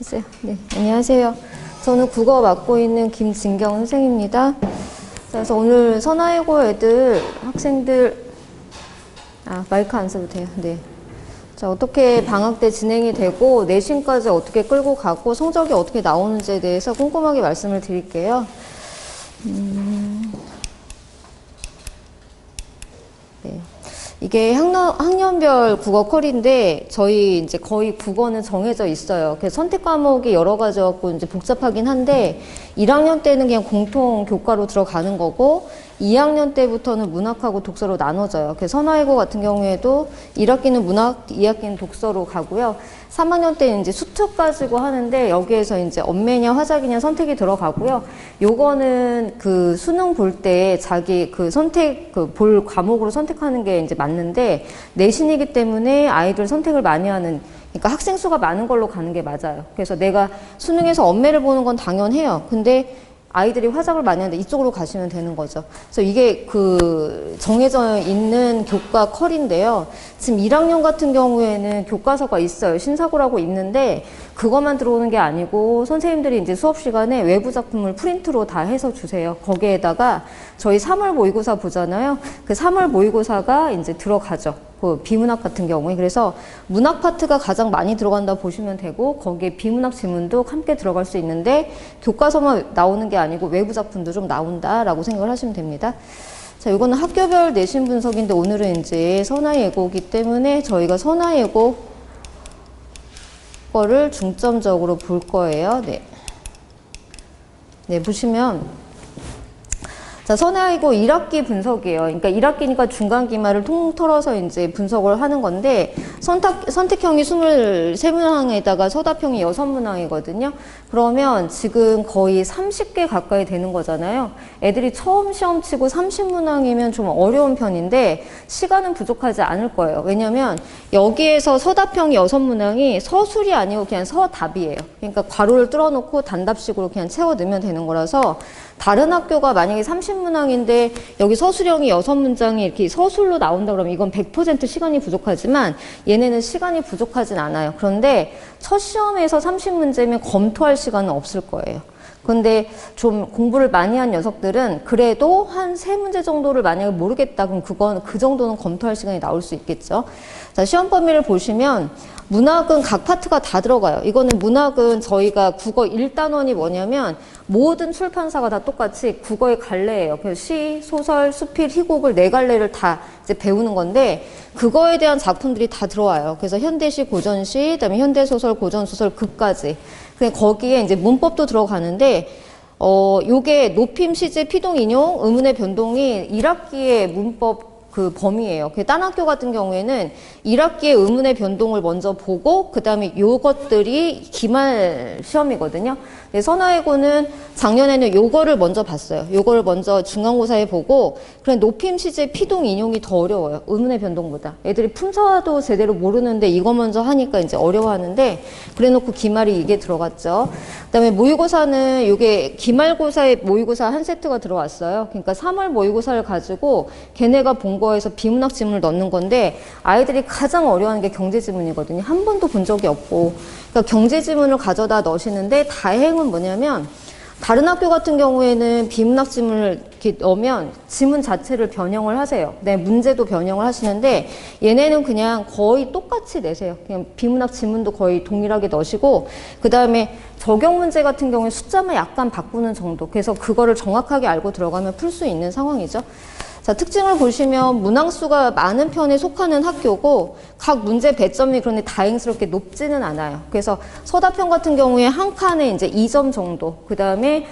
하세요. 네, 안녕하세요. 저는 국어 맡고 있는 김진경 선생입니다. 그래서 오늘 선화외고 애들, 학생들, 마이크 안 써도 돼요. 네. 자, 어떻게 방학 때 진행이 되고, 내신까지 어떻게 끌고 가고, 성적이 어떻게 나오는지에 대해서 꼼꼼하게 말씀을 드릴게요. 네. 이게 학년별 국어 컬인데 저희 이제 거의 국어는 정해져 있어요. 그래서 선택 과목이 여러 가지 갖고 이제 복잡하긴 한데 1학년 때는 그냥 공통 교과로 들어가는 거고 2학년 때부터는 문학하고 독서로 나눠져요. 그래서 선화외고 같은 경우에도 1학기는 문학, 2학기는 독서로 가고요. 3학년 때는 이제 수특 가지고 하는데 여기에서 이제 언매냐 화작이냐 선택이 들어가고요. 요거는 그 수능 볼 때 자기 그 선택 볼 과목으로 선택하는 게 이제 맞는데 내신이기 때문에 아이들 선택을 많이 하는, 그러니까 학생 수가 많은 걸로 가는 게 맞아요. 그래서 내가 수능에서 언매를 보는 건 당연해요. 근데 아이들이 화작을 많이 하는데 이쪽으로 가시면 되는 거죠. 그래서 이게 그 정해져 있는 교과 컬인데요. 지금 1학년 같은 경우에는 교과서가 있어요. 신사고라고 있는데 그것만 들어오는 게 아니고 선생님들이 이제 수업 시간에 외부 작품을 프린트로 다 해서 주세요. 거기에다가 저희 3월 모의고사 보잖아요. 그 3월 모의고사가 이제 들어가죠. 그 비문학 같은 경우에. 그래서 문학 파트가 가장 많이 들어간다 보시면 되고 거기에 비문학 지문도 함께 들어갈 수 있는데 교과서만 나오는 게 아니고 외부 작품도 좀 나온다라고 생각을 하시면 됩니다. 자, 이거는 학교별 내신 분석인데 오늘은 이제 선화예고이기 때문에 저희가 선화예고 거를 중점적으로 볼 거예요. 네. 네, 보시면 자, 선화외고 1학기 분석이에요. 그러니까 1학기니까 중간 기말을 통틀어서 이제 분석을 하는 건데 선택형이 23문항에다가 서답형이 6문항이거든요. 그러면 지금 거의 30개 가까이 되는 거잖아요. 애들이 처음 시험 치고 30문항이면 좀 어려운 편인데 시간은 부족하지 않을 거예요. 왜냐면 여기에서 서답형이 6문항이 서술이 아니고 그냥 서답이에요. 그러니까 괄호를 뚫어놓고 단답식으로 그냥 채워 넣으면 되는 거라서 다른 학교가 만약에 30문항인데 여기 서술형이 6문장이 이렇게 서술로 나온다 그러면 이건 100% 시간이 부족하지만 얘네는 시간이 부족하진 않아요. 그런데 첫 시험에서 30문제면 검토할 시간은 없을 거예요. 근데 좀 공부를 많이 한 녀석들은 그래도 한 3문제 정도를 만약에 모르겠다 그럼 그 정도는 검토할 시간이 나올 수 있겠죠. 자, 시험 범위를 보시면 문학은 각 파트가 다 들어가요. 이거는 문학은 저희가 국어 1단원이 뭐냐면 모든 출판사가 다 똑같이 국어의 갈래예요. 그래서 시, 소설, 수필, 희곡을 4갈래를 다 이제 배우는 건데 그거에 대한 작품들이 다 들어와요. 그래서 현대시, 고전시, 그다음에 현대소설, 고전소설, 극까지. 그냥 거기에 이제 문법도 들어가는데 요게 높임, 시제, 피동, 인용, 의문의 변동이 1학기의 문법 그 범위예요. 딴 학교 같은 경우에는 1학기의 의문의 변동을 먼저 보고 그 다음에 요것들이 기말 시험이거든요. 선화외고는 작년에는 요거를 먼저 봤어요. 요거를 먼저 중간고사에 보고 그냥 높임, 시제, 피동, 인용이 더 어려워요. 의문의 변동보다. 애들이 품사도 제대로 모르는데 이거 먼저 하니까 이제 어려워하는데 그래놓고 기말이 이게 들어갔죠. 그 다음에 모의고사는 요게 기말고사에 모의고사 한 세트가 들어왔어요. 그러니까 3월 모의고사를 가지고 걔네가 본 거에서 비문학 지문을 넣는 건데 아이들이 가장 어려워하는 게 경제 지문이거든요. 한 번도 본 적이 없고. 그러니까 경제 지문을 가져다 넣으시는데 다행은 뭐냐면 다른 학교 같은 경우에는 비문학 지문을 이렇게 넣으면 지문 자체를 변형을 하세요. 네, 문제도 변형을 하시는데 얘네는 그냥 거의 똑같이 내세요. 그냥 비문학 지문도 거의 동일하게 넣으시고 그 다음에 적용 문제 같은 경우에 숫자만 약간 바꾸는 정도. 그래서 그거를 정확하게 알고 들어가면 풀 수 있는 상황이죠. 자, 특징을 보시면 문항수가 많은 편에 속하는 학교고 각 문제 배점이 그런데 다행스럽게 높지는 않아요. 그래서 서답형 같은 경우에 한 칸에 이제 2점 정도, 그 다음에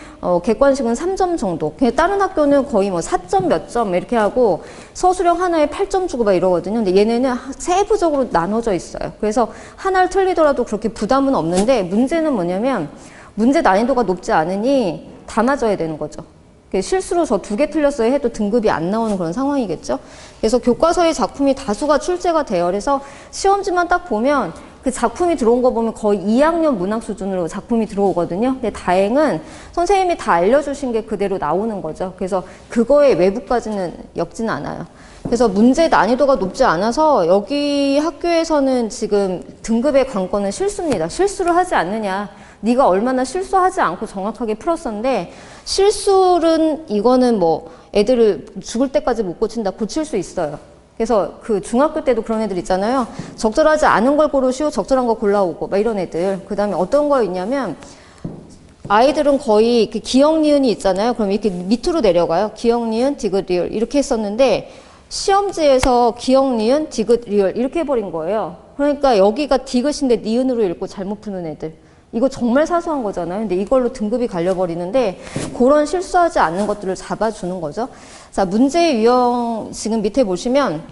객관식은 3점 정도. 다른 학교는 거의 뭐 4점 몇 점 이렇게 하고 서술형 하나에 8점 주고 막 이러거든요. 근데 얘네는 세부적으로 나눠져 있어요. 그래서 하나를 틀리더라도 그렇게 부담은 없는데 문제는 뭐냐면 문제 난이도가 높지 않으니 다 맞아야 되는 거죠. 실수로 저 2개 틀렸어요 해도 등급이 안 나오는 그런 상황이겠죠. 그래서 교과서의 작품이 다수가 출제가 돼요. 그래서 시험지만 딱 보면 그 작품이 들어온 거 보면 거의 2학년 문학 수준으로 작품이 들어오거든요. 근데 다행은 선생님이 다 알려주신 게 그대로 나오는 거죠. 그래서 그거의 외부까지는 엮지는 않아요. 그래서 문제 난이도가 높지 않아서 여기 학교에서는 지금 등급의 관건은 실수입니다. 실수를 하지 않느냐. 네가 얼마나 실수하지 않고 정확하게 풀었었는데 실수는 이거는 뭐 애들을 죽을 때까지 못 고친다. 고칠 수 있어요. 그래서 그 중학교 때도 그런 애들 있잖아요. 적절하지 않은 걸 고르시오. 적절한 거 골라오고 막 이런 애들. 그 다음에 어떤 거 있냐면 아이들은 거의 이렇게 기역 니은이 있잖아요. 그럼 이렇게 밑으로 내려가요. 기역 니은 디귿 리을 이렇게 했었는데 시험지에서 기역 니은 디귿 리을 이렇게 해버린 거예요. 그러니까 여기가 디귿인데 니은으로 읽고 잘못 푸는 애들. 이거 정말 사소한 거잖아요. 근데 이걸로 등급이 갈려버리는데 그런 실수하지 않는 것들을 잡아주는 거죠. 자, 문제의 유형 지금 밑에 보시면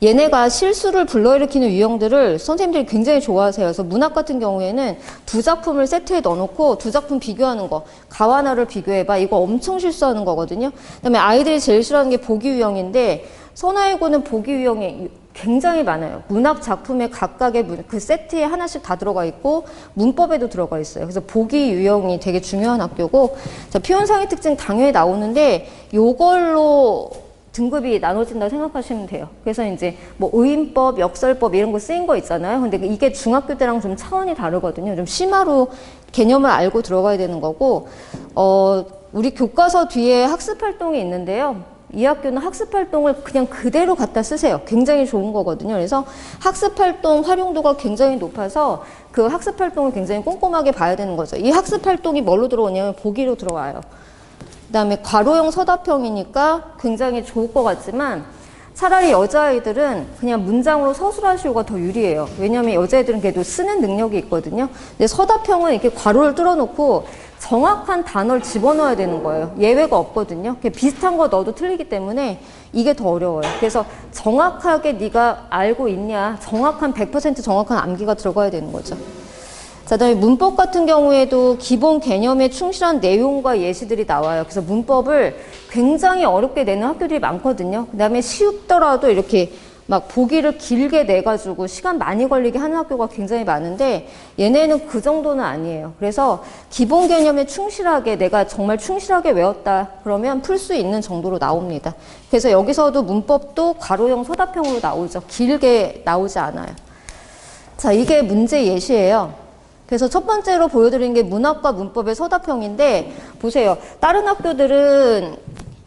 얘네가 실수를 불러일으키는 유형들을 선생님들이 굉장히 좋아하세요. 그래서 문학 같은 경우에는 두 작품을 세트에 넣어놓고 두 작품 비교하는 거. 가와 나를 비교해봐. 이거 엄청 실수하는 거거든요. 그다음에 아이들이 제일 싫어하는 게 보기 유형인데 선화이고는 보기 유형이 굉장히 많아요. 문학 작품의 각각의 그 세트에 하나씩 다 들어가 있고 문법에도 들어가 있어요. 그래서 보기 유형이 되게 중요한 학교고 자, 표현상의 특징 당연히 나오는데 요걸로 등급이 나눠진다고 생각하시면 돼요. 그래서 이제 뭐 의인법, 역설법 이런 거 쓰인 거 있잖아요. 근데 이게 중학교 때랑 좀 차원이 다르거든요. 좀 심화로 개념을 알고 들어가야 되는 거고 우리 교과서 뒤에 학습활동이 있는데요. 이 학교는 학습활동을 그냥 그대로 갖다 쓰세요. 굉장히 좋은 거거든요. 그래서 학습활동 활용도가 굉장히 높아서 그 학습활동을 굉장히 꼼꼼하게 봐야 되는 거죠. 이 학습활동이 뭘로 들어오냐면 보기로 들어와요. 그 다음에 괄호형 서답형이니까 굉장히 좋을 것 같지만 차라리 여자아이들은 그냥 문장으로 서술하시오가 더 유리해요. 왜냐하면 여자애들은 그래도 쓰는 능력이 있거든요. 근데 서답형은 이렇게 괄호를 뚫어놓고 정확한 단어를 집어넣어야 되는 거예요. 예외가 없거든요. 비슷한 거 넣어도 틀리기 때문에 이게 더 어려워요. 그래서 정확하게 네가 알고 있냐, 정확한 100% 정확한 암기가 들어가야 되는 거죠. 자, 그다음에 문법 같은 경우에도 기본 개념에 충실한 내용과 예시들이 나와요. 그래서 문법을 굉장히 어렵게 내는 학교들이 많거든요. 그다음에 쉽더라도 이렇게 막 보기를 길게 내가지고 시간 많이 걸리게 하는 학교가 굉장히 많은데 얘네는 그 정도는 아니에요. 그래서 기본 개념에 충실하게 내가 정말 충실하게 외웠다 그러면 풀 수 있는 정도로 나옵니다. 그래서 여기서도 문법도 괄호형 서답형으로 나오죠. 길게 나오지 않아요. 자, 이게 문제 예시예요. 그래서 첫 번째로 보여드린 게 문학과 문법의 서답형인데 보세요. 다른 학교들은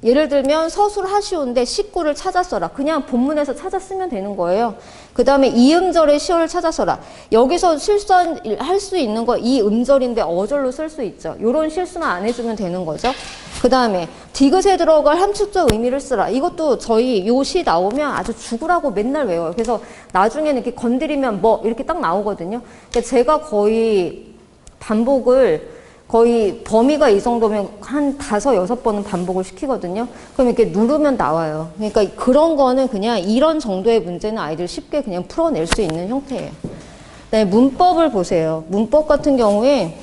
예를 들면 서술하시오인데 식구를 찾아 써라. 그냥 본문에서 찾아 쓰면 되는 거예요. 그 다음에 이 음절의 시어를 찾아 써라. 여기서 실수할 수 있는 거 이 음절인데 어절로 쓸 수 있죠. 이런 실수만 안 해주면 되는 거죠. 그 다음에 디귿에 들어갈 함축적 의미를 쓰라. 이것도 저희 요 시 나오면 아주 죽으라고 맨날 외워요. 그래서 나중에는 이렇게 건드리면 뭐 이렇게 딱 나오거든요. 그러니까 제가 거의 반복을 거의 범위가 이 정도면 한 5, 6번은 반복을 시키거든요. 그럼 이렇게 누르면 나와요. 그러니까 그런 거는 그냥 이런 정도의 문제는 아이들 쉽게 그냥 풀어낼 수 있는 형태예요. 네, 문법을 보세요. 문법 같은 경우에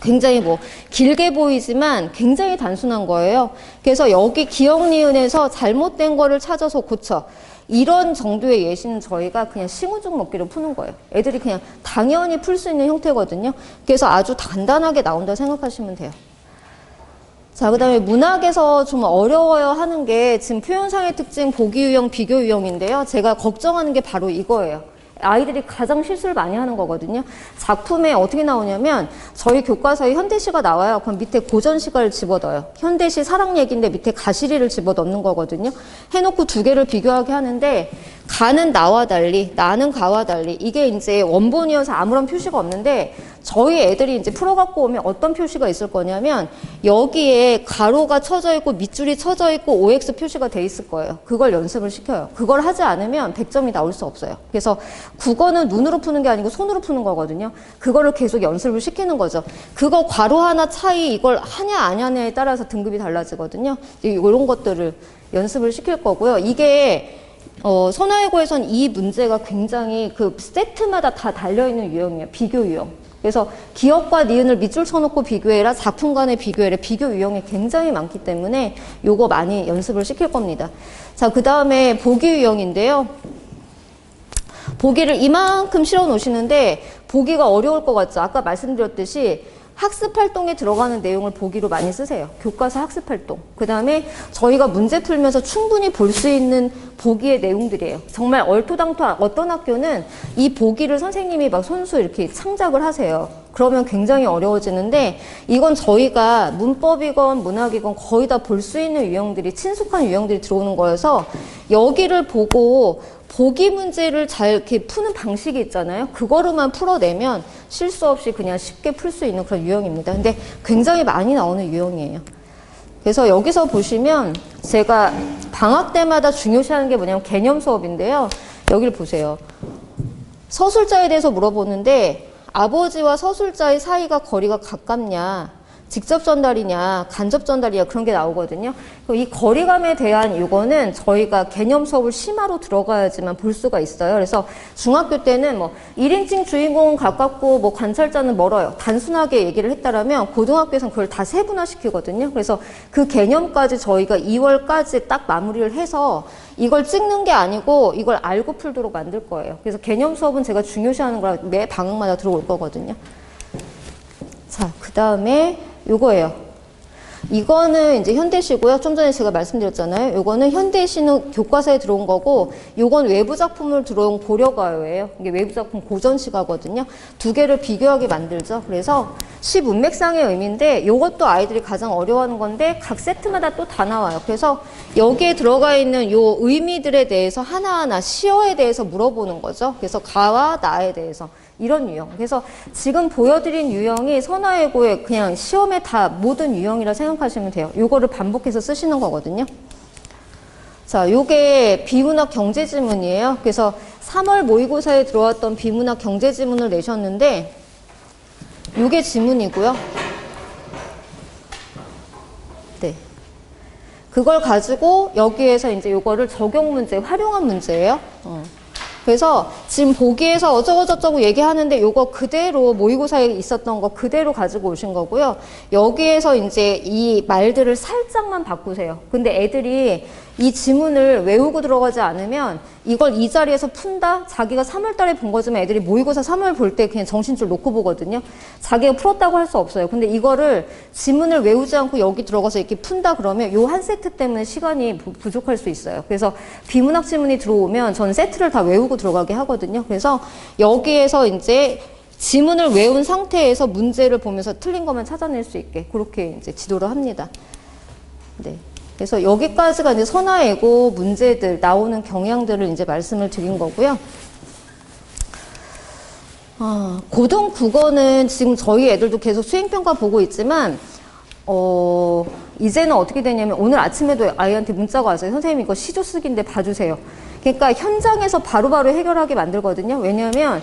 굉장히 뭐 길게 보이지만 굉장히 단순한 거예요. 그래서 여기 기역 니은에서 잘못된 거를 찾아서 고쳐. 이런 정도의 예시는 저희가 그냥 싱우죽 먹기로 푸는 거예요. 애들이 그냥 당연히 풀 수 있는 형태거든요. 그래서 아주 간단하게 나온다 생각하시면 돼요. 자, 그 다음에 문학에서 좀 어려워요 하는 게 지금 표현상의 특징, 보기 유형, 비교 유형인데요. 제가 걱정하는 게 바로 이거예요. 아이들이 가장 실수를 많이 하는 거거든요. 작품에 어떻게 나오냐면 저희 교과서에 현대시가 나와요. 그럼 밑에 고전시가를 집어넣어요. 현대시 사랑 얘기인데 밑에 가시리를 집어넣는 거거든요. 해놓고 두 개를 비교하게 하는데 가는 나와 달리, 나는 가와 달리 이게 이제 원본이어서 아무런 표시가 없는데 저희 애들이 이제 풀어갖고 오면 어떤 표시가 있을 거냐면 여기에 가로가 쳐져 있고 밑줄이 쳐져 있고 OX 표시가 돼 있을 거예요. 그걸 연습을 시켜요. 그걸 하지 않으면 100점이 나올 수 없어요. 그래서 국어는 눈으로 푸는 게 아니고 손으로 푸는 거거든요. 그거를 계속 연습을 시키는 거죠. 그거 괄호 하나 차이 이걸 하냐 안 하냐에 따라서 등급이 달라지거든요. 이런 것들을 연습을 시킬 거고요. 이게 선화외고에선 이 문제가 굉장히 그 세트마다 다 달려있는 유형이에요. 비교 유형. 그래서 기역과 니은을 밑줄 쳐놓고 비교해라, 작품 간의 비교해라, 비교 유형이 굉장히 많기 때문에 요거 많이 연습을 시킬 겁니다. 자, 그 다음에 보기 유형인데요. 보기를 이만큼 실어 놓으시는데 보기가 어려울 것 같죠? 아까 말씀드렸듯이 학습 활동에 들어가는 내용을 보기로 많이 쓰세요. 교과서 학습 활동. 그 다음에 저희가 문제 풀면서 충분히 볼 수 있는 보기의 내용들이에요. 정말 얼토당토 어떤 학교는 이 보기를 선생님이 막 손수 이렇게 창작을 하세요. 그러면 굉장히 어려워지는데 이건 저희가 문법이건 문학이건 거의 다 볼 수 있는 유형들이 친숙한 유형들이 들어오는 거여서 여기를 보고 보기 문제를 잘 이렇게 푸는 방식이 있잖아요. 그거로만 풀어내면 실수 없이 그냥 쉽게 풀 수 있는 그런 유형입니다. 근데 굉장히 많이 나오는 유형이에요. 그래서 여기서 보시면 제가 방학 때마다 중요시하는 게 뭐냐면 개념 수업인데요. 여기를 보세요. 서술자에 대해서 물어보는데 아버지와 서술자의 사이가 거리가 가깝냐, 직접 전달이냐, 간접 전달이냐 그런 게 나오거든요. 이 거리감에 대한 이거는 저희가 개념 수업을 심화로 들어가야지만 볼 수가 있어요. 그래서 중학교 때는 뭐 1인칭 주인공은 가깝고 뭐 관찰자는 멀어요. 단순하게 얘기를 했다라면 고등학교에서는 그걸 다 세분화시키거든요. 그래서 그 개념까지 저희가 2월까지 딱 마무리를 해서 이걸 찍는 게 아니고 이걸 알고 풀도록 만들 거예요. 그래서 개념 수업은 제가 중요시하는 거라 매 방학마다 들어올 거거든요. 자, 그 다음에 요거예요. 이거는 이제 현대시고요. 좀 전에 제가 말씀드렸잖아요. 요거는 현대시는 교과서에 들어온 거고, 요건 외부 작품을 들어온 고려가요예요. 이게 외부 작품 고전시가거든요. 두 개를 비교하게 만들죠. 그래서 시 문맥상의 의미인데, 요것도 아이들이 가장 어려워하는 건데, 각 세트마다 또 다 나와요. 그래서 여기에 들어가 있는 요 의미들에 대해서 하나하나 시어에 대해서 물어보는 거죠. 그래서 가와 나에 대해서. 이런 유형. 그래서 지금 보여드린 유형이 선화예고의 그냥 시험에 다 모든 유형이라 생각하시면 돼요. 요거를 반복해서 쓰시는 거거든요. 자, 요게 비문학 경제지문이에요. 그래서 3월 모의고사에 들어왔던 비문학 경제지문을 내셨는데 요게 지문이고요. 네. 그걸 가지고 여기에서 이제 요거를 적용 문제, 활용한 문제예요. 그래서 지금 보기에서 어쩌고저쩌고 얘기하는데 요거 그대로 모의고사에 있었던 거 그대로 가지고 오신 거고요. 여기에서 이제 이 말들을 살짝만 바꾸세요. 근데 애들이 이 지문을 외우고 들어가지 않으면 이걸 이 자리에서 푼다? 자기가 3월 달에 본 거지만 애들이 모의고사 3월 볼 때 그냥 정신줄 놓고 보거든요. 자기가 풀었다고 할 수 없어요. 근데 이거를 지문을 외우지 않고 여기 들어가서 이렇게 푼다 그러면 요 한 세트 때문에 시간이 부족할 수 있어요. 그래서 비문학 지문이 들어오면 저는 세트를 다 외우고 들어가게 하거든요. 그래서 여기에서 이제 지문을 외운 상태에서 문제를 보면서 틀린 것만 찾아낼 수 있게 그렇게 이제 지도를 합니다. 네. 그래서 여기까지가 이제 선화예고 문제들 나오는 경향들을 이제 말씀을 드린 거고요. 고등 국어는 지금 저희 애들도 계속 수행평가 보고 있지만, 이제는 어떻게 되냐면 오늘 아침에도 아이한테 문자가 왔어요. 선생님 이거 시조 쓰기인데 봐주세요. 그러니까 현장에서 바로바로 해결하게 만들거든요. 왜냐하면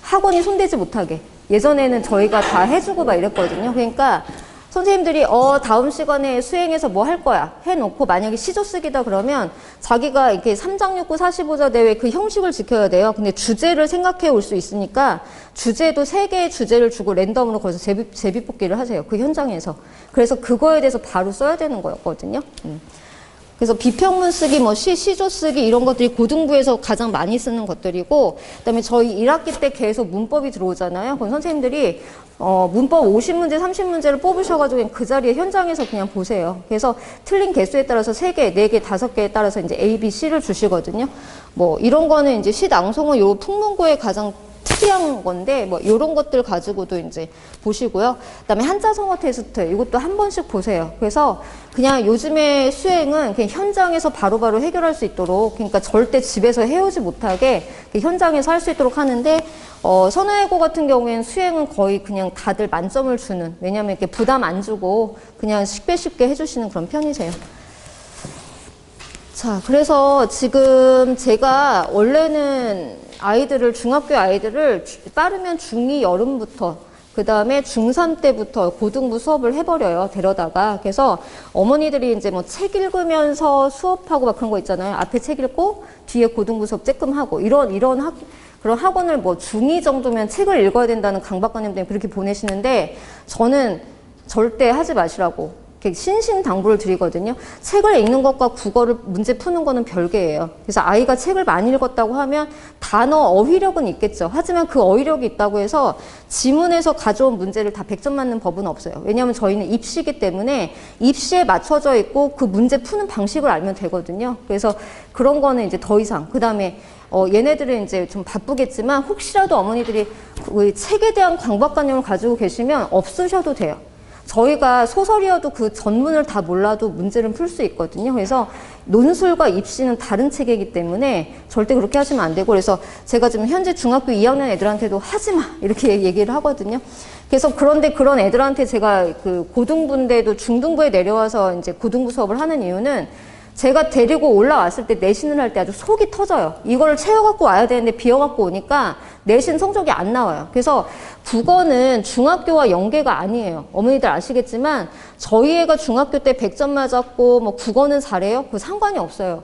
학원이 손대지 못하게. 예전에는 저희가 다 해주고 막 이랬거든요. 그러니까 선생님들이 다음 시간에 수행해서 뭐 할 거야 해놓고 만약에 시조 쓰기다 그러면 자기가 이렇게 3장육구 45자 대회 그 형식을 지켜야 돼요. 근데 주제를 생각해 올 수 있으니까 주제도 3개의 주제를 주고 랜덤으로 거기서 제비뽑기를 하세요. 그 현장에서. 그래서 그거에 대해서 바로 써야 되는 거였거든요. 그래서 비평문 쓰기, 뭐 시조 쓰기 이런 것들이 고등부에서 가장 많이 쓰는 것들이고, 그다음에 저희 1학기 때 계속 문법이 들어오잖아요. 그럼 선생님들이 문법 50문제, 30문제를 뽑으셔가지고 그 자리에 현장에서 그냥 보세요. 그래서 틀린 개수에 따라서 3개, 4개, 5개에 따라서 이제 A, B, C를 주시거든요. 뭐 이런 거는 이제 시 낭송은 요 풍문고의 가장 특이한 건데 뭐 이런 것들 가지고도 이제 보시고요. 그다음에 한자성어 테스트 이것도 한 번씩 보세요. 그래서 그냥 요즘에 수행은 그냥 현장에서 바로바로 해결할 수 있도록 그러니까 절대 집에서 해오지 못하게 현장에서 할 수 있도록 하는데 선화예고 같은 경우에는 수행은 거의 그냥 다들 만점을 주는 왜냐하면 이렇게 부담 안 주고 그냥 쉽게 해주시는 그런 편이세요. 자, 그래서 지금 제가 원래는 아이들을, 중학교 아이들을 빠르면 중2 여름부터, 그 다음에 중3 때부터 고등부 수업을 해버려요, 데려다가. 그래서 어머니들이 이제 뭐 책 읽으면서 수업하고 막 그런 거 있잖아요. 앞에 책 읽고, 뒤에 고등부 수업 쬐끔 하고, 그런 학원을 뭐 중2 정도면 책을 읽어야 된다는 강박관념 때문에 그렇게 보내시는데, 저는 절대 하지 마시라고. 이렇게 신신당부를 드리거든요. 책을 읽는 것과 국어를 문제 푸는 거는 별개예요. 그래서 아이가 책을 많이 읽었다고 하면 단어 어휘력은 있겠죠. 하지만 그 어휘력이 있다고 해서 지문에서 가져온 문제를 다 100점 맞는 법은 없어요. 왜냐하면 저희는 입시이기 때문에 입시에 맞춰져 있고 그 문제 푸는 방식을 알면 되거든요. 그래서 그런 거는 이제 더 이상, 그 다음에 얘네들은 이제 좀 바쁘겠지만 혹시라도 어머니들이 그 책에 대한 강박관념을 가지고 계시면 없으셔도 돼요. 저희가 소설이어도 그 전문을 다 몰라도 문제를 풀 수 있거든요. 그래서 논술과 입시는 다른 체계이기 때문에 절대 그렇게 하시면 안 되고, 그래서 제가 지금 현재 중학교 2학년 애들한테도 하지 마 이렇게 얘기를 하거든요. 그래서 그런데 그런 애들한테 제가 그 고등부인데도 중등부에 내려와서 이제 고등부 수업을 하는 이유는 제가 데리고 올라왔을 때 내신을 할 때 아주 속이 터져요. 이거를 채워갖고 와야 되는데 비워갖고 오니까 내신 성적이 안 나와요. 그래서 국어는 중학교와 연계가 아니에요. 어머니들 아시겠지만 저희 애가 중학교 때 100점 맞았고 뭐 국어는 잘해요? 그 상관이 없어요.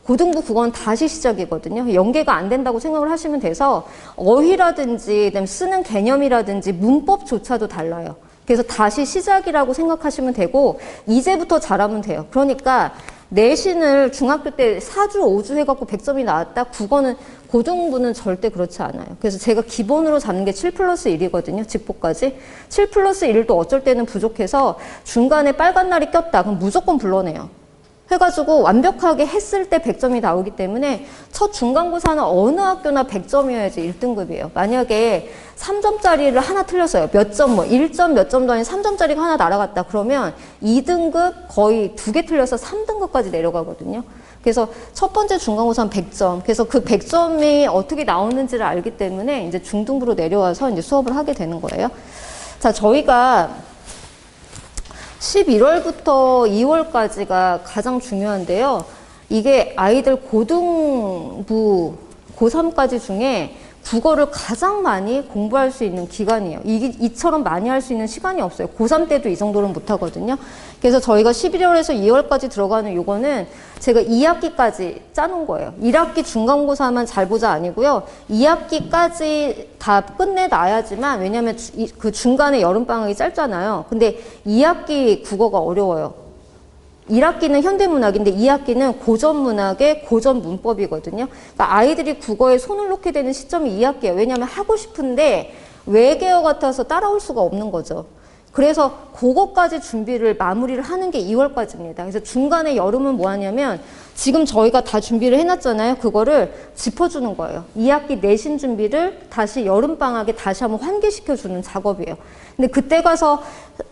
고등부 국어는 다시 시작이거든요. 연계가 안 된다고 생각을 하시면 돼서 어휘라든지 그다음에 쓰는 개념이라든지 문법조차도 달라요. 그래서 다시 시작이라고 생각하시면 되고 이제부터 잘하면 돼요. 그러니까 내신을 중학교 때 4주, 5주 해갖고 100점이 나왔다? 국어는 고등부는 절대 그렇지 않아요. 그래서 제가 기본으로 잡는 게 7+1이거든요. 직보까지. 7+1도 어쩔 때는 부족해서 중간에 빨간 날이 꼈다. 그럼 무조건 불러내요. 해가지고 완벽하게 했을 때 100점이 나오기 때문에 첫 중간고사는 어느 학교나 100점이어야지 1등급이에요. 만약에 3점짜리를 하나 틀렸어요. 몇 점, 뭐 1점 몇 점도 아닌 3점짜리가 하나 날아갔다. 그러면 2등급 거의 2개 틀려서 3등급까지 내려가거든요. 그래서 첫 번째 중간고사는 100점. 그래서 그 100점이 어떻게 나오는지를 알기 때문에 이제 중등부로 내려와서 이제 수업을 하게 되는 거예요. 자, 저희가 11월부터 2월까지가 가장 중요한데요. 이게 아이들 고등부, 고3까지 중에 국어를 가장 많이 공부할 수 있는 기간이에요. 이처럼 많이 할 수 있는 시간이 없어요. 고3 때도 이 정도는 못 하거든요. 그래서 저희가 11월에서 2월까지 들어가는 요거는 제가 2학기까지 짜놓은 거예요. 1학기 중간고사만 잘 보자 아니고요. 2학기까지 다 끝내놔야지만, 왜냐면 그 중간에 여름방학이 짧잖아요. 근데 2학기 국어가 어려워요. 1학기는 현대문학인데 2학기는 고전문학의 고전문법이거든요. 그러니까 아이들이 국어에 손을 놓게 되는 시점이 2학기예요. 왜냐하면 하고 싶은데 외계어 같아서 따라올 수가 없는 거죠. 그래서 그거까지 준비를 마무리를 하는 게 2월까지입니다. 그래서 중간에 여름은 뭐 하냐면 지금 저희가 다 준비를 해놨잖아요. 그거를 짚어주는 거예요. 2학기 내신 준비를 다시 여름방학에 다시 한번 환기시켜주는 작업이에요. 근데 그때 가서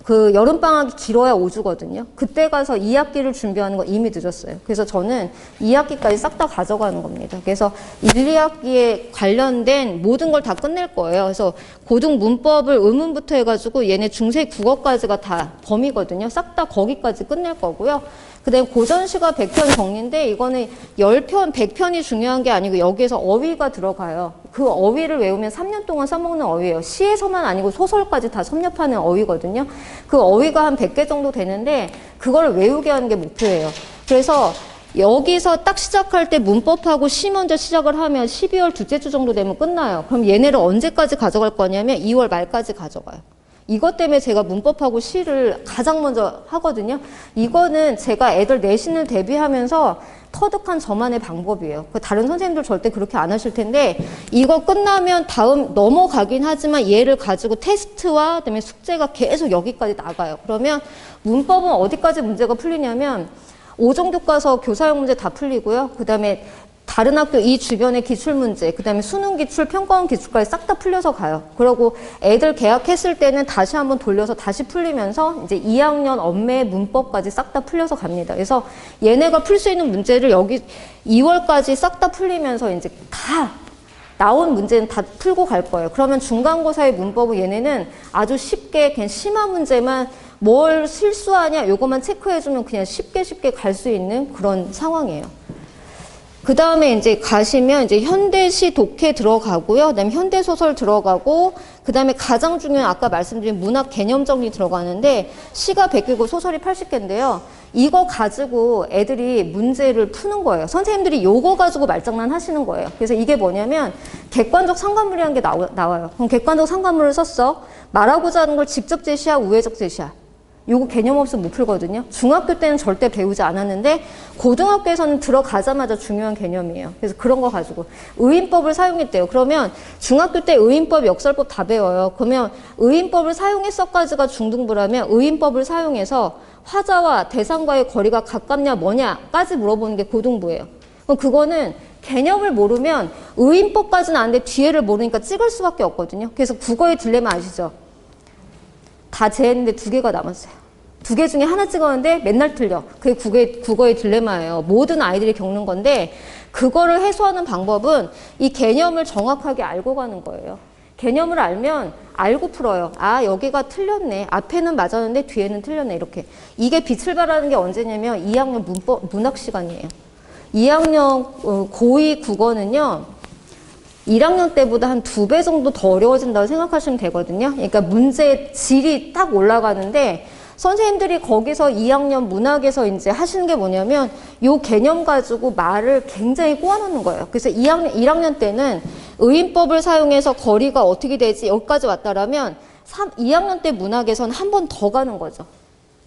그 여름방학이 길어야 5주거든요. 그때 가서 2학기를 준비하는 거 이미 늦었어요. 그래서 저는 2학기까지 싹 다 가져가는 겁니다. 그래서 1, 2학기에 관련된 모든 걸 다 끝낼 거예요. 그래서 고등 문법을 의문부터 해가지고 얘네 중세 국어까지가 다 범위거든요. 싹 다 거기까지 끝낼 거고요. 그 다음에 고전시가 100편 정리인데 이거는 10편, 100편이 중요한 게 아니고 여기에서 어휘가 들어가요. 그 어휘를 외우면 3년 동안 써먹는 어휘예요. 시에서만 아니고 소설까지 다 섭렵하는 어휘거든요. 그 어휘가 한 100개 정도 되는데 그걸 외우게 하는 게 목표예요. 그래서 여기서 딱 시작할 때 문법하고 시 먼저 시작을 하면 12월 둘째 주 정도 되면 끝나요. 그럼 얘네를 언제까지 가져갈 거냐면 2월 말까지 가져가요. 이것 때문에 제가 문법하고 시를 가장 먼저 하거든요. 이거는 제가 애들 내신을 대비하면서 터득한 저만의 방법이에요. 다른 선생님들 절대 그렇게 안 하실 텐데 이거 끝나면 다음 넘어가긴 하지만 얘를 가지고 테스트와 그다음에 숙제가 계속 여기까지 나가요. 그러면 문법은 어디까지 문제가 풀리냐면 5종 교과서 교사용 문제 다 풀리고요. 그 다음에 다른 학교 이 주변의 기출문제, 그 다음에 수능 기출, 평가원 기출까지 싹 다 풀려서 가요. 그리고 애들 개학했을 때는 다시 한번 돌려서 다시 풀리면서 이제 2학년 엄매 문법까지 싹 다 풀려서 갑니다. 그래서 얘네가 풀 수 있는 문제를 여기 2월까지 싹 다 풀리면서 이제 다 나온 문제는 다 풀고 갈 거예요. 그러면 중간고사의 문법은 얘네는 아주 쉽게 그냥 심화 문제만 뭘 실수하냐 요것만 체크해주면 그냥 쉽게 갈 수 있는 그런 상황이에요. 그 다음에 이제 가시면 이제 현대시 독해 들어가고요. 그 다음에 현대소설 들어가고, 그 다음에 가장 중요한 아까 말씀드린 문학 개념 정리 들어가는데, 시가 100개고 소설이 80개인데요. 이거 가지고 애들이 문제를 푸는 거예요. 선생님들이 요거 가지고 말장난 하시는 거예요. 그래서 이게 뭐냐면, 객관적 상관물이라는 게 나와요. 그럼 객관적 상관물을 썼어. 말하고자 하는 걸 직접 제시야, 우회적 제시야. 요거 개념 없으면 못 풀거든요. 중학교 때는 절대 배우지 않았는데 고등학교에서는 들어가자마자 중요한 개념이에요. 그래서 그런 거 가지고 의인법을 사용했대요. 그러면 중학교 때 의인법, 역설법 다 배워요. 그러면 의인법을 사용했어까지가 중등부라면 의인법을 사용해서 화자와 대상과의 거리가 가깝냐 뭐냐까지 물어보는 게 고등부예요. 그럼 그거는 개념을 모르면 의인법까지는 아는데 뒤에를 모르니까 찍을 수밖에 없거든요. 그래서 국어의 딜레마 아시죠? 다 제했는데 2개가 남았어요. 2개 중에 하나 찍었는데 맨날 틀려. 그게 국어의 딜레마예요. 모든 아이들이 겪는 건데 그거를 해소하는 방법은 이 개념을 정확하게 알고 가는 거예요. 개념을 알면 알고 풀어요. 아, 여기가 틀렸네. 앞에는 맞았는데 뒤에는 틀렸네. 이렇게. 이게 빛을 발하는 게 언제냐면 2학년 문학 시간이에요. 2학년 고2 국어는요. 1학년 때보다 한 2배 정도 더 어려워진다고 생각하시면 되거든요. 그러니까 문제 질이 딱 올라가는데 선생님들이 거기서 2학년 문학에서 이제 하시는 게 뭐냐면 요 개념 가지고 말을 굉장히 꼬아놓는 거예요. 그래서 1학년 때는 의인법을 사용해서 거리가 어떻게 되지 여기까지 왔다라면 2학년 때 문학에서는 한 번 더 가는 거죠.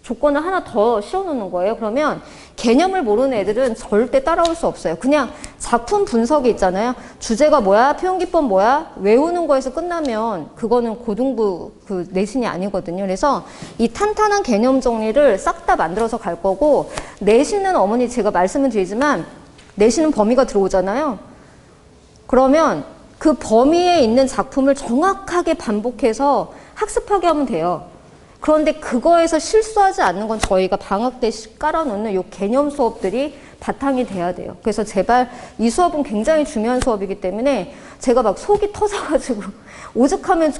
조건을 하나 더 씌워놓는 거예요. 그러면 개념을 모르는 애들은 절대 따라올 수 없어요. 그냥 작품 분석이 있잖아요. 주제가 뭐야? 표현기법 뭐야? 외우는 거에서 끝나면 그거는 고등부 그 내신이 아니거든요. 그래서 이 탄탄한 개념 정리를 싹 다 만들어서 갈 거고 내신은 어머니 제가 말씀을 드리지만 내신은 범위가 들어오잖아요. 그러면 그 범위에 있는 작품을 정확하게 반복해서 학습하게 하면 돼요. 그런데 그거에서 실수하지 않는 건 저희가 방학 때 깔아놓는 요 개념 수업들이 바탕이 돼야 돼요. 그래서 제발 이 수업은 굉장히 중요한 수업이기 때문에 제가 막 속이 터져가지고 오죽하면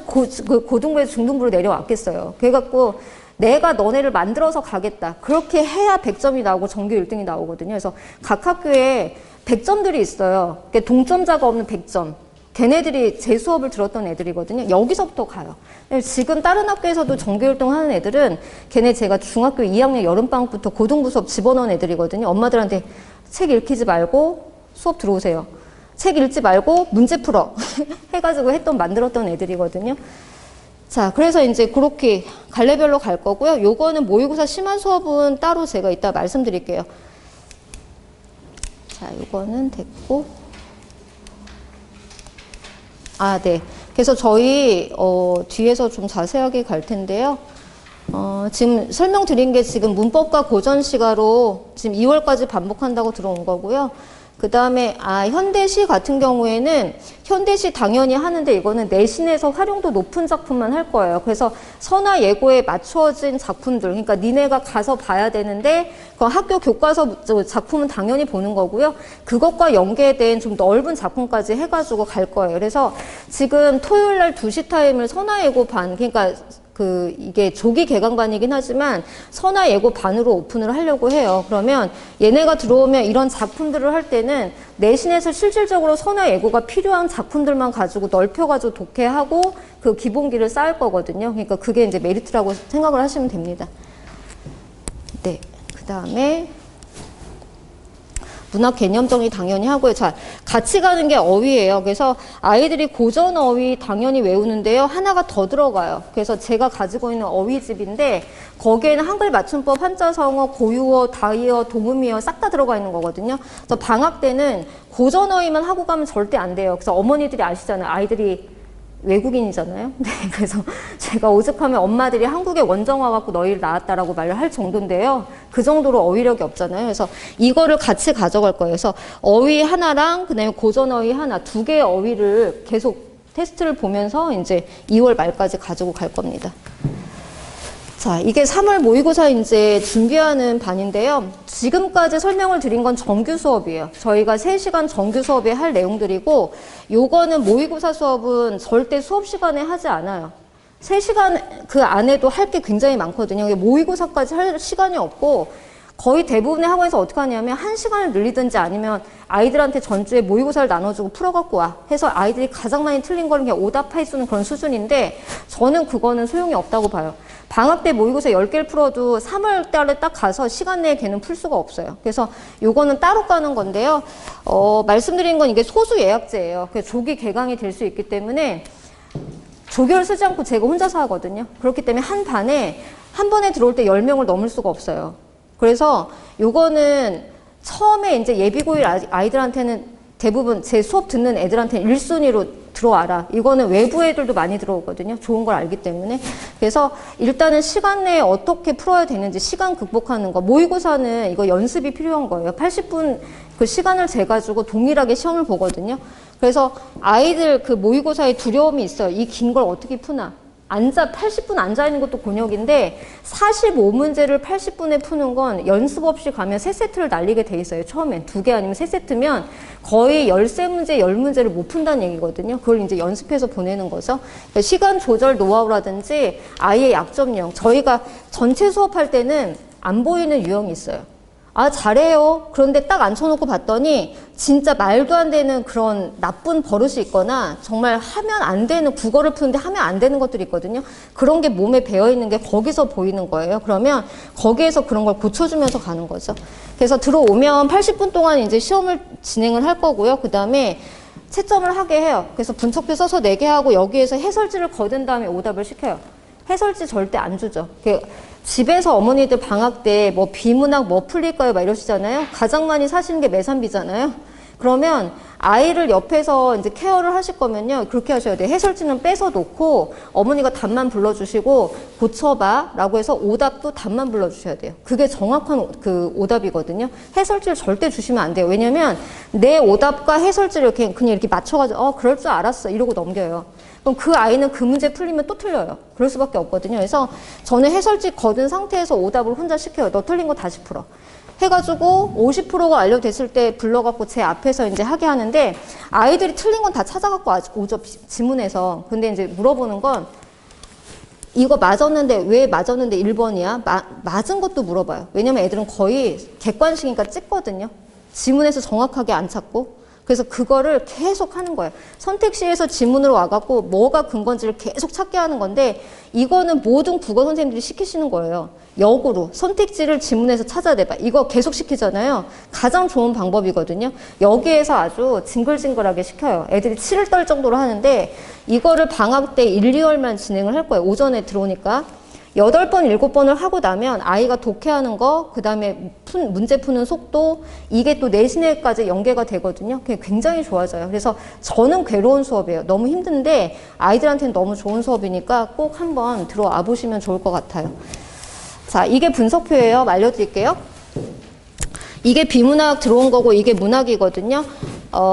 고등부에서 중등부로 내려왔겠어요. 그래갖고 내가 너네를 만들어서 가겠다. 그렇게 해야 100점이 나오고 전교 1등이 나오거든요. 그래서 각 학교에 100점들이 있어요. 그러니까 동점자가 없는 100점. 걔네들이 제 수업을 들었던 애들이거든요. 여기서부터 가요. 지금 다른 학교에서도 전교 1등 하는 애들은 걔네 제가 중학교 2학년 여름방학부터 고등부 수업 집어넣은 애들이거든요. 엄마들한테 책 읽히지 말고 수업 들어오세요. 책 읽지 말고 문제 풀어. 해가지고 만들었던 애들이거든요. 자, 그래서 이제 그렇게 갈래별로 갈 거고요. 요거는 모의고사 심한 수업은 따로 제가 이따 말씀드릴게요. 자, 요거는 됐고. 아, 네. 그래서 저희 뒤에서 좀 자세하게 갈 텐데요. 지금 설명드린 게 지금 문법과 고전시가로 지금 2월까지 반복한다고 들어온 거고요. 그 다음에 현대시 같은 경우에는 현대시 당연히 하는데 이거는 내신에서 활용도 높은 작품만 할 거예요. 그래서 선화 예고에 맞춰진 작품들, 그러니까 니네가 가서 봐야 되는데 그 학교 교과서 작품은 당연히 보는 거고요. 그것과 연계된 좀 넓은 작품까지 해가지고 갈 거예요. 그래서 지금 토요일 날 2시 타임을 선화 예고 반, 그러니까 이게 조기 개강반이긴 하지만 선화 예고 반으로 오픈을 하려고 해요. 그러면 얘네가 들어오면 이런 작품들을 할 때는 내신에서 실질적으로 선화 예고가 필요한 작품들만 가지고 넓혀가지고 독해하고 그 기본기를 쌓을 거거든요. 그러니까 그게 이제 메리트라고 생각을 하시면 됩니다. 네. 그 다음에 문학 개념 정리 당연히 하고요. 자, 같이 가는 게 어휘예요. 그래서 아이들이 고전 어휘 당연히 외우는데요. 하나가 더 들어가요. 그래서 제가 가지고 있는 어휘집인데 거기에는 한글 맞춤법, 한자성어, 고유어, 다이어, 동음이어 싹 다 들어가 있는 거거든요. 그래서 방학 때는 고전 어휘만 하고 가면 절대 안 돼요. 그래서 어머니들이 아시잖아요. 아이들이 외국인이잖아요. 네, 그래서 제가 오죽하면 엄마들이 한국에 원정 와갖고 너희를 낳았다라고 말을 할 정도인데요. 그 정도로 어휘력이 없잖아요. 그래서 이거를 같이 가져갈 거예요. 그래서 어휘 하나랑 그다음에 고전 어휘 하나, 2개의 어휘를 계속 테스트를 보면서 이제 2월 말까지 가지고 갈 겁니다. 자, 이게 3월 모의고사 이제 준비하는 반인데요. 지금까지 설명을 드린 건 정규 수업이에요. 저희가 3시간 정규 수업에 할 내용들이고, 요거는 모의고사 수업은 절대 수업 시간에 하지 않아요. 3시간 그 안에도 할 게 굉장히 많거든요. 모의고사까지 할 시간이 없고, 거의 대부분의 학원에서 어떻게 하냐면 1시간을 늘리든지 아니면 아이들한테 전주에 모의고사를 나눠주고 풀어갖고 와 해서 아이들이 가장 많이 틀린 거를 그냥 오답해주는 그런 수준인데 저는 그거는 소용이 없다고 봐요. 방학 때 모의고사 10개를 풀어도 3월 달에 딱 가서 시간 내에 걔는 풀 수가 없어요. 그래서 요거는 따로 까는 건데요. 말씀드린 건 이게 소수 예약제예요. 그래서 조기 개강이 될 수 있기 때문에 조교를 쓰지 않고 제가 혼자서 하거든요. 그렇기 때문에 한 반에 한 번에 들어올 때 10명을 넘을 수가 없어요. 그래서 요거는 처음에 이제 예비고일 아이들한테는 대부분 제 수업 듣는 애들한테는 1순위로 들어와라. 이거는 외부 애들도 많이 들어오거든요. 좋은 걸 알기 때문에. 그래서 일단은 시간 내에 어떻게 풀어야 되는지 시간 극복하는 거. 모의고사는 이거 연습이 필요한 거예요. 80분 그 시간을 재가지고 동일하게 시험을 보거든요. 그래서 아이들 그 모의고사에 두려움이 있어요. 이 긴 걸 어떻게 푸나. 80분 앉아있는 것도 곤욕인데 45문제를 80분에 푸는 건 연습 없이 가면 3세트를 날리게 돼 있어요. 처음엔 2개 아니면 3세트면 거의 13문제, 10문제를 못 푼다는 얘기거든요. 그걸 이제 연습해서 보내는 거죠. 그러니까 시간 조절 노하우라든지 아이의 약점 유형. 저희가 전체 수업할 때는 안 보이는 유형이 있어요. 아, 잘해요. 그런데 딱 앉혀놓고 봤더니 진짜 말도 안 되는 그런 나쁜 버릇이 있거나 정말 하면 안 되는, 국어를 푸는데 하면 안 되는 것들이 있거든요. 그런 게 몸에 배어있는 게 거기서 보이는 거예요. 그러면 거기에서 그런 걸 고쳐주면서 가는 거죠. 그래서 들어오면 80분 동안 이제 시험을 진행을 할 거고요. 그 다음에 채점을 하게 해요. 그래서 분석표 써서 내게 하고 여기에서 해설지를 거둔 다음에 오답을 시켜요. 해설지 절대 안 주죠. 집에서 어머니들 방학 때 뭐 비문학 뭐 풀릴까요? 막 이러시잖아요. 가장 많이 사시는 게 매산비잖아요. 그러면 아이를 옆에서 이제 케어를 하실 거면요. 그렇게 하셔야 돼요. 해설지는 빼서 놓고 어머니가 답만 불러주시고 고쳐봐 라고 해서 오답도 답만 불러주셔야 돼요. 그게 정확한 그 오답이거든요. 해설지를 절대 주시면 안 돼요. 왜냐면 내 오답과 해설지를 이렇게 그냥 이렇게 맞춰가지고 그럴 줄 알았어 이러고 넘겨요. 그럼 그 아이는 그 문제 풀리면 또 틀려요. 그럴 수밖에 없거든요. 그래서 저는 해설지 거둔 상태에서 오답을 혼자 시켜요. 너 틀린 거 다시 풀어. 해가지고 50%가 완료됐을 때 불러갖고 제 앞에서 이제 하게 하는데 아이들이 틀린 건 다 찾아갖고 오죠. 지문에서. 근데 이제 물어보는 건 이거 맞았는데 왜 맞았는데 1번이야? 맞은 것도 물어봐요. 왜냐면 애들은 거의 객관식이니까 찍거든요. 지문에서 정확하게 안 찾고. 그래서 그거를 계속 하는 거예요. 선택시에서 지문으로 와갖고 뭐가 근건지를 계속 찾게 하는 건데 이거는 모든 국어 선생님들이 시키시는 거예요. 역으로 선택지를 지문에서 찾아내봐. 이거 계속 시키잖아요. 가장 좋은 방법이거든요. 여기에서 아주 징글징글하게 시켜요. 애들이 치를 떨 정도로 하는데 이거를 방학 때 1, 2월만 진행을 할 거예요. 오전에 들어오니까. 8번, 7번을 하고 나면 아이가 독해하는 거, 그 다음에 문제 푸는 속도, 이게 또 내신에까지 연계가 되거든요. 그게 굉장히 좋아져요. 그래서 저는 괴로운 수업이에요. 너무 힘든데 아이들한테는 너무 좋은 수업이니까 꼭 한번 들어와 보시면 좋을 것 같아요. 자, 이게 분석표예요. 알려드릴게요. 이게 비문학 들어온 거고 이게 문학이거든요.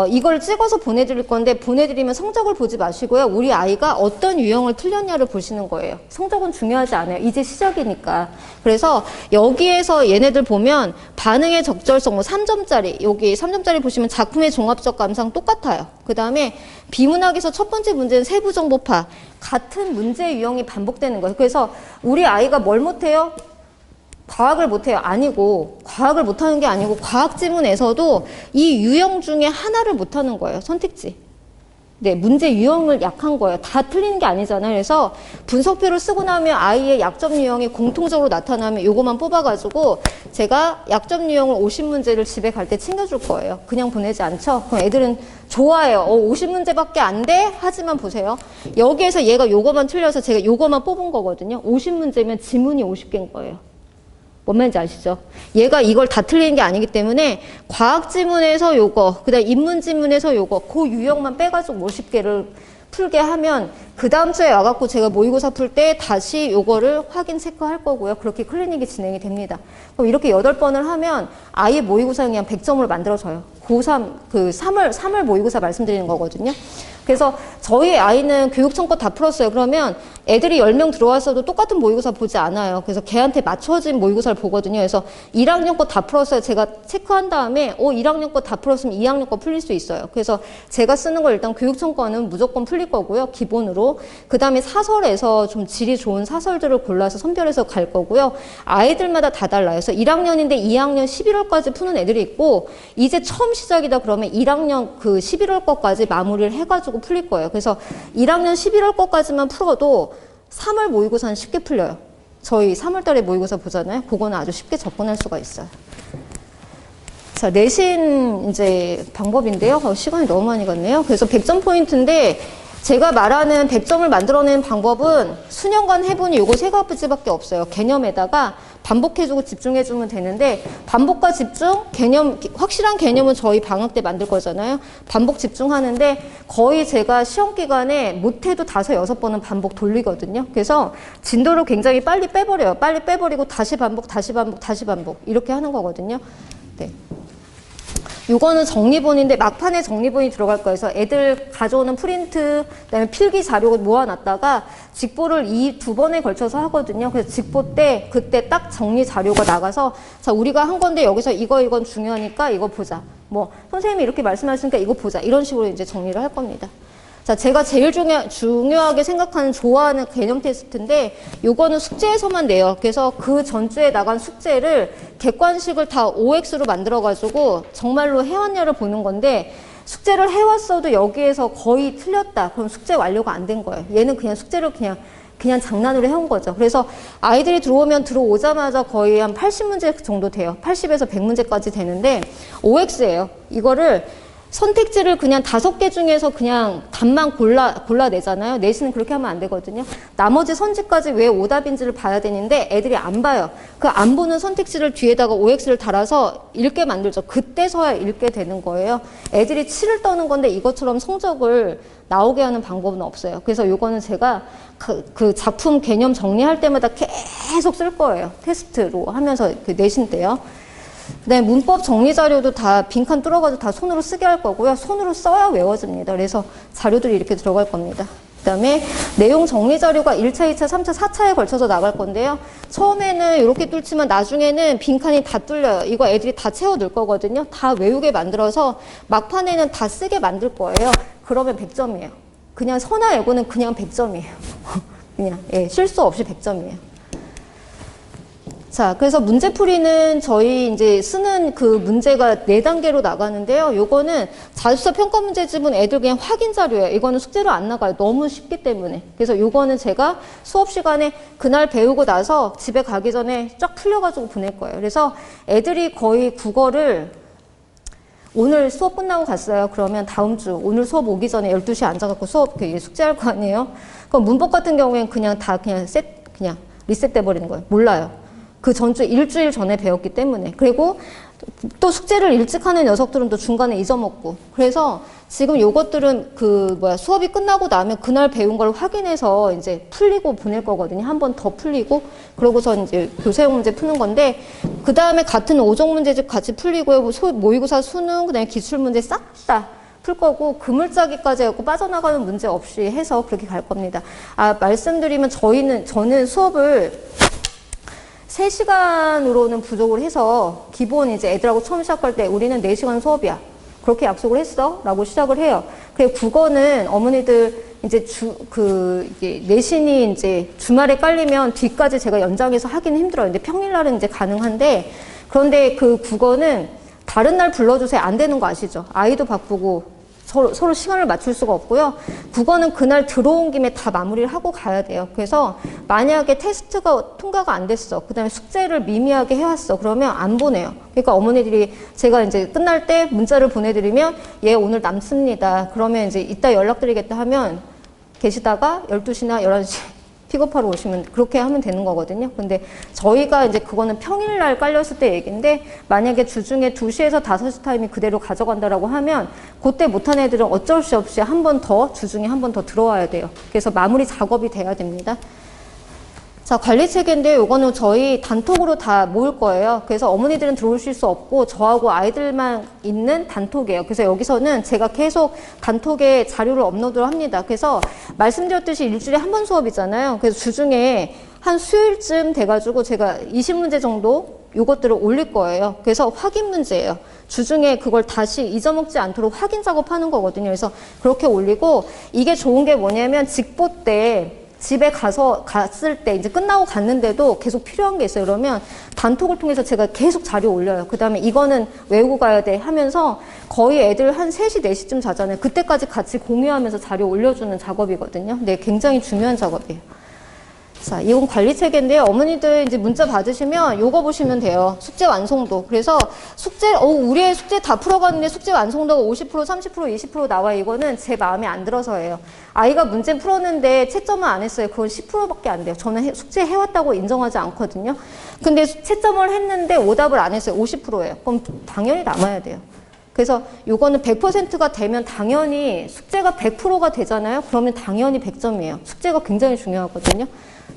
이걸 찍어서 보내드릴 건데 보내드리면 성적을 보지 마시고요. 우리 아이가 어떤 유형을 틀렸냐를 보시는 거예요. 성적은 중요하지 않아요. 이제 시작이니까. 그래서 여기에서 얘네들 보면 반응의 적절성 뭐 3점짜리 여기 3점짜리 보시면 작품의 종합적 감상 똑같아요. 그 다음에 비문학에서 첫 번째 문제는 세부정보파. 같은 문제 유형이 반복되는 거예요. 그래서 우리 아이가 뭘 못해요? 과학을 못해요. 아니고 과학을 못하는 게 아니고 과학 지문에서도 이 유형 중에 하나를 못하는 거예요. 선택지. 네, 문제 유형을 약한 거예요. 다 틀리는 게 아니잖아요. 그래서 분석표를 쓰고 나면 아이의 약점 유형이 공통적으로 나타나면 요거만 뽑아가지고 제가 약점 유형을 50문제를 집에 갈 때 챙겨줄 거예요. 그냥 보내지 않죠? 그럼 애들은 좋아해요. 50문제밖에 안 돼? 하지만 보세요. 여기에서 얘가 요거만 틀려서 제가 요거만 뽑은 거거든요. 50문제면 지문이 50개인 거예요. 뭔 말인지 아시죠? 얘가 이걸 다 틀리는 게 아니기 때문에 과학 지문에서 요거, 그 다음 인문 지문에서 요거, 그 유형만 빼가지고 50개를 풀게 하면 그 다음 주에 와갖고 제가 모의고사 풀 때 다시 요거를 확인 체크할 거고요. 그렇게 클리닉이 진행이 됩니다. 그럼 이렇게 8번을 하면 아예 모의고사 그냥 100점으로 만들어져요. 고3, 3월 모의고사 말씀드리는 거거든요. 그래서 저희 아이는 교육청껏 다 풀었어요. 그러면 애들이 10명 들어왔어도 똑같은 모의고사 보지 않아요. 그래서 걔한테 맞춰진 모의고사를 보거든요. 그래서 1학년 거 다 풀었어요. 제가 체크한 다음에 1학년 거 다 풀었으면 2학년 거 풀릴 수 있어요. 그래서 제가 쓰는 걸 일단 교육청 거는 무조건 풀릴 거고요. 기본으로. 그 다음에 사설에서 좀 질이 좋은 사설들을 골라서 선별해서 갈 거고요. 아이들마다 다 달라요. 그래서 1학년인데 2학년 11월까지 푸는 애들이 있고 이제 처음 시작이다 그러면 1학년 그 11월 거까지 마무리를 해가지고 풀릴 거예요. 그래서 1학년 11월 거까지만 풀어도 3월 모의고사는 쉽게 풀려요. 저희 3월 달에 모의고사 보잖아요. 그거는 아주 쉽게 접근할 수가 있어요. 자, 내신 이제 방법인데요. 시간이 너무 많이 갔네요. 그래서 100점 포인트인데 제가 말하는 100점을 만들어내는 방법은 수년간 해보니 요거 세 가지밖에 없어요. 개념에다가 반복해주고 집중해주면 되는데 반복과 집중, 개념, 확실한 개념은 저희 방학 때 만들 거잖아요. 반복 집중하는데 거의 제가 시험 기간에 못해도 5, 6번은 반복 돌리거든요. 그래서 진도를 굉장히 빨리 빼버려요. 빨리 빼버리고 다시 반복, 다시 반복, 다시 반복 이렇게 하는 거거든요. 네. 요거는 정리본인데 막판에 정리본이 들어갈 거예요. 그래서 애들 가져오는 프린트, 그다음에 필기 자료 모아놨다가 직보를 이 2번에 걸쳐서 하거든요. 그래서 직보 때 그때 딱 정리 자료가 나가서 자 우리가 한 건데 여기서 이건 중요하니까 이거 보자. 뭐 선생님이 이렇게 말씀하시니까 이거 보자. 이런 식으로 이제 정리를 할 겁니다. 자, 제가 제일 중요하게 생각하는, 좋아하는 개념 테스트인데, 요거는 숙제에서만 내요. 그래서 그 전주에 나간 숙제를 객관식을 다 OX로 만들어가지고 정말로 해왔냐를 보는 건데, 숙제를 해왔어도 여기에서 거의 틀렸다. 그럼 숙제 완료가 안 된 거예요. 얘는 그냥 숙제를 그냥 장난으로 해온 거죠. 그래서 아이들이 들어오자마자 거의 한 80문제 정도 돼요. 80에서 100문제까지 되는데, OX예요. 이거를 선택지를 그냥 5개 중에서 그냥 답만 골라내잖아요. 내신은 그렇게 하면 안 되거든요. 나머지 선지까지 왜 오답인지를 봐야 되는데 애들이 안 봐요. 그 안 보는 선택지를 뒤에다가 OX를 달아서 읽게 만들죠. 그때서야 읽게 되는 거예요. 애들이 치를 떠는 건데 이것처럼 성적을 나오게 하는 방법은 없어요. 그래서 요거는 제가 그 작품 개념 정리할 때마다 계속 쓸 거예요. 테스트로 하면서 그 내신 때요. 네, 문법 정리 자료도 다 빈칸 뚫어가지고 다 손으로 쓰게 할 거고요. 손으로 써야 외워집니다. 그래서 자료들이 이렇게 들어갈 겁니다. 그 다음에 내용 정리 자료가 1차, 2차, 3차, 4차에 걸쳐서 나갈 건데요. 처음에는 이렇게 뚫지만 나중에는 빈칸이 다 뚫려요. 이거 애들이 다 채워 넣을 거거든요. 다 외우게 만들어서 막판에는 다 쓰게 만들 거예요. 그러면 100점이에요. 그냥 선화 예고는 그냥 100점이에요. 그냥, 예, 실수 없이 100점이에요. 자, 그래서 문제풀이는 저희 이제 쓰는 그 문제가 4단계로 나가는데요. 요거는 자습서 평가 문제집은 애들 그냥 확인 자료예요. 이거는 숙제로 안 나가요. 너무 쉽기 때문에. 그래서 요거는 제가 수업 시간에 그날 배우고 나서 집에 가기 전에 쫙 풀려가지고 보낼 거예요. 그래서 애들이 거의 국어를 오늘 수업 끝나고 갔어요. 그러면 다음 주 오늘 수업 오기 전에 12시에 앉아갖고 수업 숙제할 거 아니에요? 그럼 문법 같은 경우에는 그냥 그냥 리셋돼 버리는 거예요. 몰라요. 그 전주 일주일 전에 배웠기 때문에. 그리고 또 숙제를 일찍 하는 녀석들은 또 중간에 잊어먹고. 그래서 지금 요것들은 수업이 끝나고 나면 그날 배운 걸 확인해서 이제 풀리고 보낼 거거든요. 한 번 더 풀리고. 그러고서 이제 교재형 문제 푸는 건데, 그 다음에 같은 5종 문제집 같이 풀리고요. 모의고사 수능, 그 다음에 기출문제 싹 다 풀 거고, 그물짜기까지 해갖고 빠져나가는 문제 없이 해서 그렇게 갈 겁니다. 말씀드리면 저는 수업을 3시간으로는 부족을 해서 기본 이제 애들하고 처음 시작할 때 우리는 4시간 수업이야. 그렇게 약속을 했어. 라고 시작을 해요. 그리고 국어는 어머니들 이제 이게 내신이 이제 주말에 깔리면 뒤까지 제가 연장해서 하기는 힘들어요. 근데 평일날은 이제 가능한데 그런데 그 국어는 다른 날 불러주세요. 안 되는 거 아시죠? 아이도 바쁘고 서로 시간을 맞출 수가 없고요. 국어는 그날 들어온 김에 다 마무리를 하고 가야 돼요. 그래서 만약에 테스트가 통과가 안 됐어. 그 다음에 숙제를 미미하게 해왔어. 그러면 안 보내요. 그러니까 어머니들이 제가 이제 끝날 때 문자를 보내드리면 얘 오늘 남습니다. 그러면 이제 이따 연락드리겠다 하면 계시다가 12시나 11시 픽업하러 오시면 그렇게 하면 되는 거거든요. 근데 저희가 이제 그거는 평일날 깔렸을 때 얘기인데 만약에 주중에 2시에서 5시 타임이 그대로 가져간다라고 하면 그때 못한 애들은 어쩔 수 없이 한 번 더 주중에 한 번 더 들어와야 돼요. 그래서 마무리 작업이 돼야 됩니다. 자, 관리 체계인데 요거는 저희 단톡으로 다 모을 거예요. 그래서 어머니들은 들어오실 수 없고 저하고 아이들만 있는 단톡이에요. 그래서 여기서는 제가 계속 단톡에 자료를 업로드를 합니다. 그래서 말씀드렸듯이 일주일에 한 번 수업이잖아요. 그래서 주중에 한 수요일쯤 돼가지고 제가 20문제 정도 요것들을 올릴 거예요. 그래서 확인 문제예요. 주중에 그걸 다시 잊어먹지 않도록 확인 작업하는 거거든요. 그래서 그렇게 올리고 이게 좋은 게 뭐냐면 직보 때 집에 갔을 때 이제 끝나고 갔는데도 계속 필요한 게 있어요. 그러면 단톡을 통해서 제가 계속 자료 올려요. 그 다음에 이거는 외우고 가야 돼 하면서 거의 애들 한 3시, 4시쯤 자잖아요. 그때까지 같이 공유하면서 자료 올려주는 작업이거든요. 네, 굉장히 중요한 작업이에요. 자, 이건 관리 체계인데요. 어머니들 이제 문자 받으시면 요거 보시면 돼요. 숙제 완성도. 그래서 우리의 숙제 다 풀어갔는데 숙제 완성도가 50%, 30%, 20% 나와. 이거는 제 마음에 안 들어서예요. 아이가 문제 풀었는데 채점을 안 했어요. 그건 10%밖에 안 돼요. 저는 숙제 해왔다고 인정하지 않거든요. 근데 채점을 했는데 오답을 안 했어요. 50%예요. 그럼 당연히 남아야 돼요. 그래서 요거는 100%가 되면 당연히 숙제가 100%가 되잖아요. 그러면 당연히 100점이에요. 숙제가 굉장히 중요하거든요.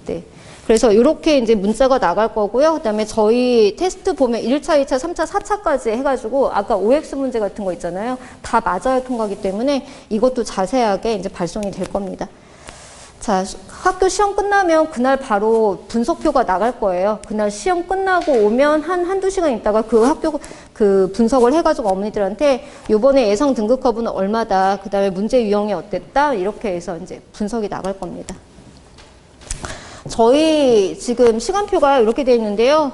네. 그래서 이렇게 이제 문자가 나갈 거고요. 그 다음에 저희 테스트 보면 1차, 2차, 3차, 4차까지 해가지고 아까 OX 문제 같은 거 있잖아요. 다 맞아야 통과하기 때문에 이것도 자세하게 이제 발송이 될 겁니다. 자, 학교 시험 끝나면 그날 바로 분석표가 나갈 거예요. 그날 시험 끝나고 오면 한두 시간 있다가 그 학교 그 분석을 해가지고 어머니들한테 요번에 예상 등급 커브는 얼마다, 그 다음에 문제 유형이 어땠다, 이렇게 해서 이제 분석이 나갈 겁니다. 저희 지금 시간표가 이렇게 되어 있는데요.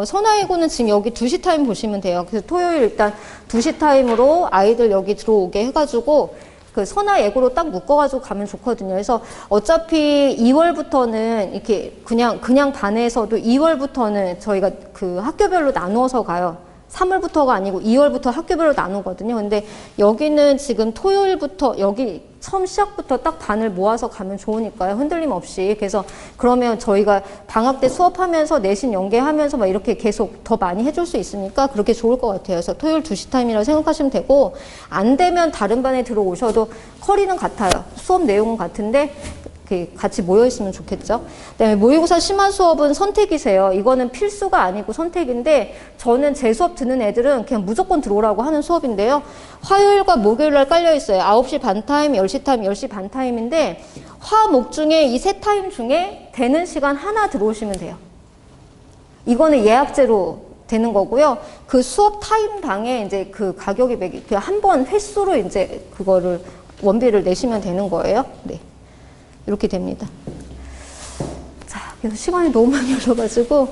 선아이고는 지금 여기 2시 타임 보시면 돼요. 그래서 토요일 일단 2시 타임으로 아이들 여기 들어오게 해가지고 그 선화 예고로 딱 묶어가지고 가면 좋거든요. 그래서 어차피 2월부터는 이렇게 그냥 반에서도 2월부터는 저희가 그 학교별로 나누어서 가요. 3월부터가 아니고 2월부터 학교별로 나누거든요. 근데 여기는 지금 토요일부터 여기 처음 시작부터 딱 반을 모아서 가면 좋으니까요. 흔들림 없이. 그래서 그러면 저희가 방학 때 수업하면서 내신 연계하면서 막 이렇게 계속 더 많이 해줄 수 있으니까 그렇게 좋을 것 같아요. 그래서 토요일 2시 타임이라고 생각하시면 되고, 안 되면 다른 반에 들어오셔도 커리는 같아요. 수업 내용은 같은데 같이 모여있으면 좋겠죠. 그다음에 모의고사 심화 수업은 선택이세요. 이거는 필수가 아니고 선택인데, 저는 제 수업 듣는 애들은 그냥 무조건 들어오라고 하는 수업인데요. 화요일과 목요일날 깔려있어요. 9시 반 타임, 10시 타임, 10시 반 타임인데 화, 목 중에 이 세 타임 중에 되는 시간 하나 들어오시면 돼요. 이거는 예약제로 되는 거고요. 그 수업 타임당에 이제 그 가격이 한 번 횟수로 이제 그거를 원비를 내시면 되는 거예요. 네. 이렇게 됩니다. 자, 그래서 시간이 너무 많이 흘러가지고,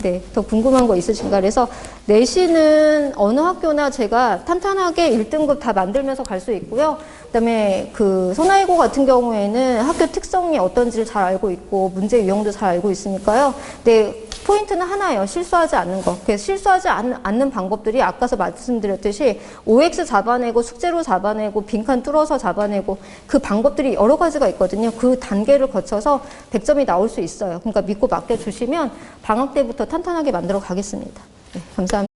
네, 더 궁금한 거 있으신가? 그래서 내신은 어느 학교나 제가 탄탄하게 1등급 다 만들면서 갈 수 있고요. 그 다음에 그 선아이고 같은 경우에는 학교 특성이 어떤지를 잘 알고 있고, 문제 유형도 잘 알고 있으니까요. 네, 포인트는 하나예요. 실수하지 않는 거. 그래서 실수하지 않는 방법들이 아까서 말씀드렸듯이 OX 잡아내고 숙제로 잡아내고 빈칸 뚫어서 잡아내고 그 방법들이 여러 가지가 있거든요. 그 단계를 거쳐서 100점이 나올 수 있어요. 그러니까 믿고 맡겨주시면 방학 때부터 탄탄하게 만들어 가겠습니다. 네, 감사합니다.